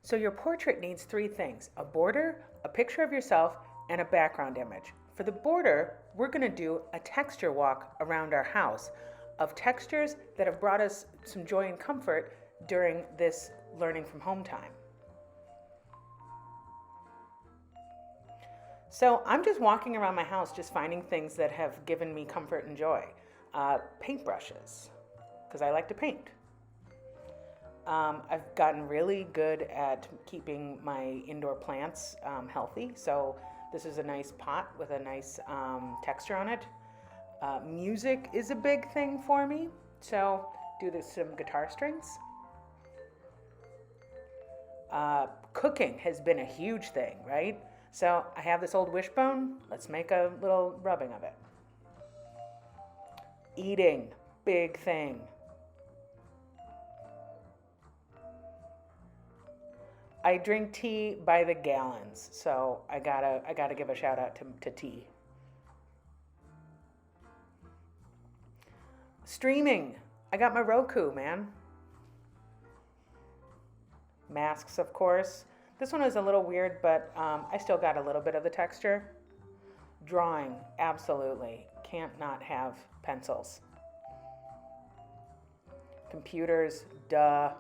So your portrait needs three things: a border, a picture of yourself, and a background image. For the border, we're going to do a texture walk around our house of textures that have brought us some joy and comfort during this learning from home time. So I'm just walking around my house just finding things that have given me comfort and joy. Paintbrushes, because I like to paint. I've gotten really good at keeping my indoor plants healthy. So this is a nice pot with a nice texture on it. Music is a big thing for me. So do some guitar strings. Cooking has been a huge thing, right? So I have this old wishbone. Let's make a little rubbing of it. Eating, big thing. I drink tea by the gallons, so I gotta give a shout out to tea. Streaming. I got my Roku, man. Masks, of course. This one is a little weird, but I still got a little bit of the texture. Drawing, absolutely. Can't not have pencils. Computers, duh.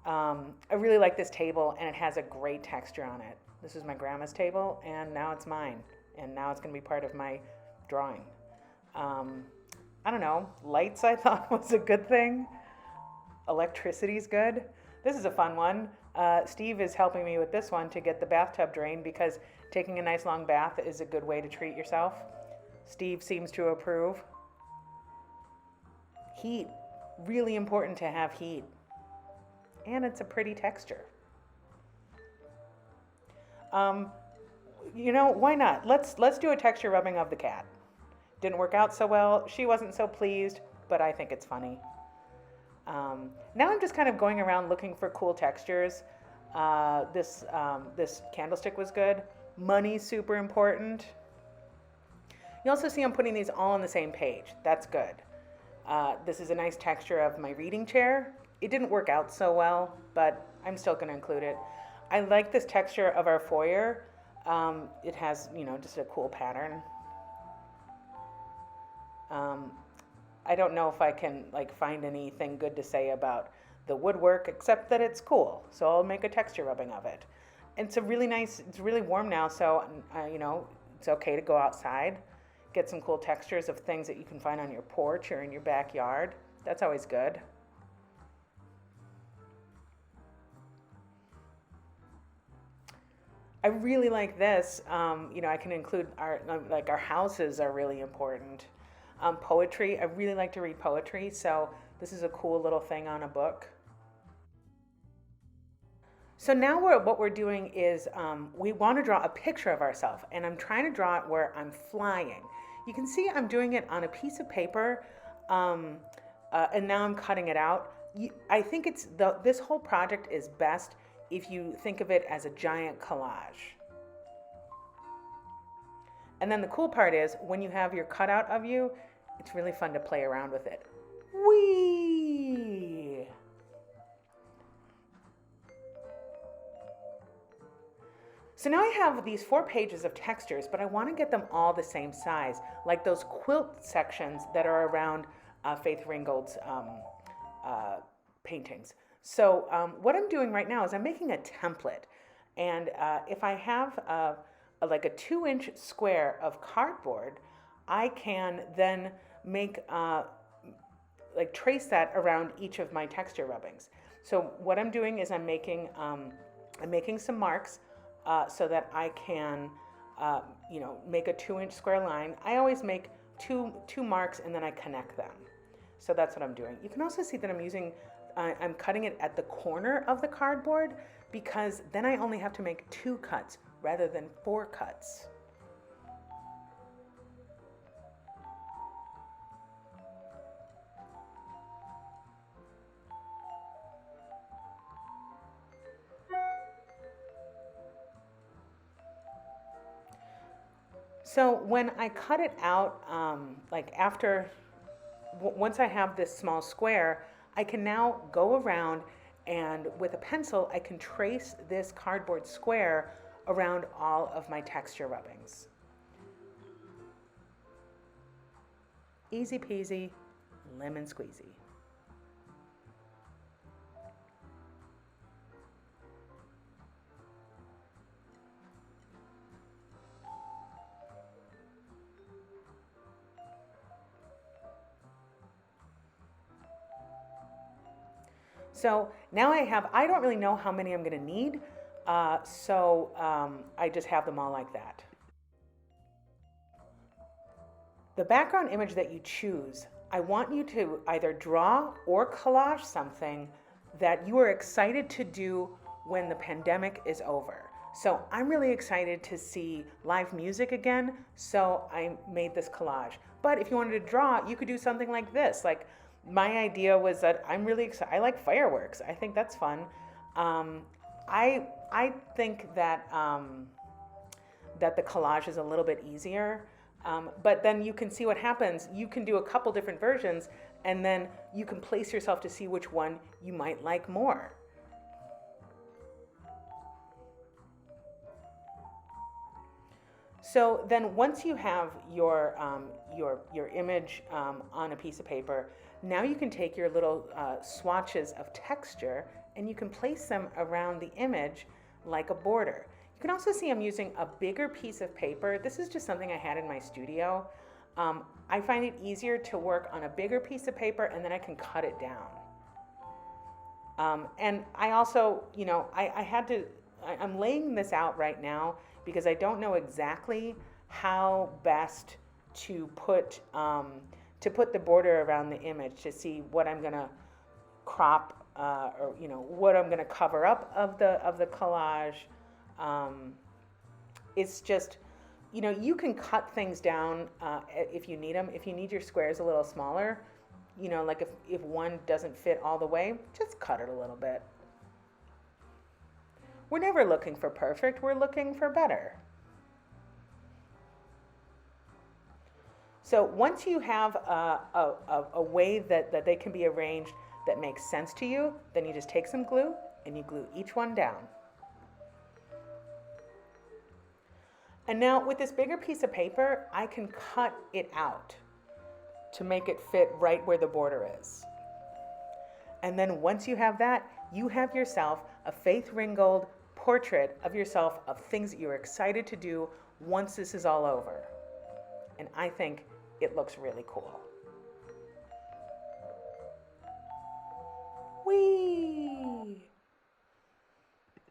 I really like this table, and it has a great texture on it. This is my grandma's table, and now it's mine, and now it's going to be part of my drawing. I don't know, lights I thought was a good thing. Electricity's good. This is a fun one. Steve is helping me with this one to get the bathtub drained because taking a nice long bath is a good way to treat yourself. Steve seems to approve. Heat. Really important to have heat. And it's a pretty texture. Why not? Let's do a texture rubbing of the cat. Didn't work out so well. She wasn't so pleased, but I think it's funny. Now I'm just kind of going around looking for cool textures. This candlestick was good. Money's super important. You also see I'm putting these all on the same page. That's good. This is a nice texture of my reading chair. It didn't work out so well, but I'm still going to include it. I like this texture of our foyer. It has, just a cool pattern. I don't know if I can find anything good to say about the woodwork except that it's cool. So I'll make a texture rubbing of it. And it's it's really warm now, so it's okay to go outside, get some cool textures of things that you can find on your porch or in your backyard. That's always good. I really like this. I can include our houses are really important. Poetry, I really like to read poetry, so this is a cool little thing on a book. So now what we're doing is we want to draw a picture of ourselves, and I'm trying to draw it where I'm flying. You can see I'm doing it on a piece of paper, and now I'm cutting it out. I think this whole project is best if you think of it as a giant collage. And then the cool part is when you have your cutout of you, it's really fun to play around with it. Whee! So now I have these 4 pages of textures, but I want to get them all the same size, like those quilt sections that are around Faith Ringgold's paintings. So what I'm doing right now is I'm making a template. And if I have a 2-inch square of cardboard, I can then make trace that around each of my texture rubbings. So what I'm doing is I'm making some marks so that I can make a 2-inch square line. I always make two marks and then I connect them. So that's what I'm doing. You can also see that I'm cutting it at the corner of the cardboard because then I only have to make 2 cuts rather than 4 cuts. So when I cut it out, once I have this small square, I can now go around and with a pencil, I can trace this cardboard square around all of my texture rubbings. Easy peasy, lemon squeezy. So now I don't really know how many I'm going to need, I just have them all like that. The background image that you choose, I want you to either draw or collage something that you are excited to do when the pandemic is over. So I'm really excited to see live music again, so I made this collage. But if you wanted to draw, you could do something like this. Like, my idea was that I'm really excited. I like fireworks. I think that's fun. I think that that the collage is a little bit easier. But then you can see what happens. You can do a couple different versions, and then you can place yourself to see which one you might like more. So then once you have your image on a piece of paper, now you can take your little swatches of texture and you can place them around the image like a border. You can also see I'm using a bigger piece of paper. This is just something I had in my studio. I find it easier to work on a bigger piece of paper and then I can cut it down. And I also, I'm laying this out right now because I don't know exactly how best to put the border around the image to see what I'm gonna crop or what I'm gonna cover up of the collage. It's just, you can cut things down if you need them. If you need your squares a little smaller, like if one doesn't fit all the way, just cut it a little bit. We're never looking for perfect, we're looking for better. So once you have a way that they can be arranged that makes sense to you, then you just take some glue and you glue each one down. And now with this bigger piece of paper, I can cut it out to make it fit right where the border is. And then once you have that, you have yourself a Faith Ringgold portrait of yourself, of things that you're excited to do once this is all over. And I think it looks really cool.